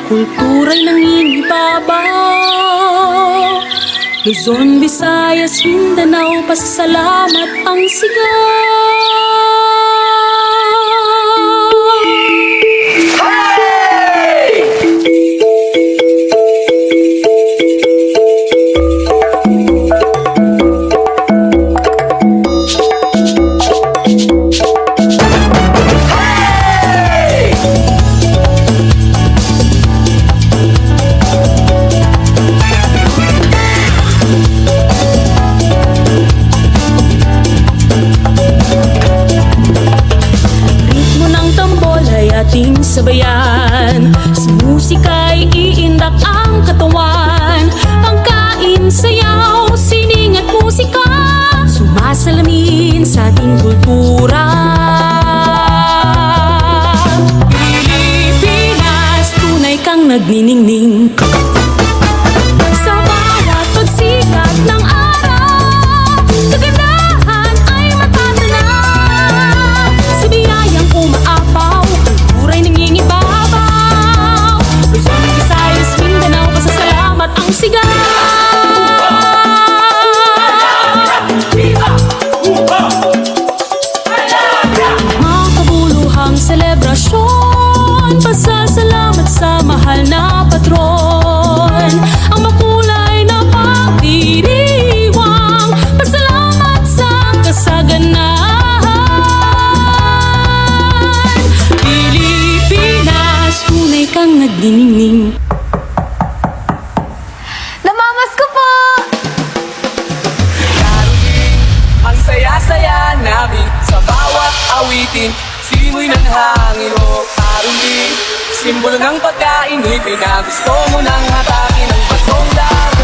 kultura'y nangingibabaw. Luzon, Visayas, Mindanao, pasasalamat ang sigaw. Ating sabayan, sa musika'y iindak ang katawan. Pagkain, sayaw, sining at musika, sumasalamin sa ating kultura. Pilipinas, tunay kang nagniningning sa bawat pagsikat ng araw. Kagandahan ay matatanaw sa biyayang umaapaw. Kultura'y nangingibabaw. Luzon, Visayas, Mindanao, pasasalamat ang sigaw. Makabuluhang selebrasyon, pasasalamat sa mahal na patron. Ang makulay na pagdiriwang, pasalamat sa kasaganahan. Pilipinas, tunay kang nagniningning. Namamas ko po! Darugin ang saya-saya namin sa bawat awitin. Simoy ng hangin o arungin, simbolo ng pagkain, ipinagusto mo ng atake ng basong dagat.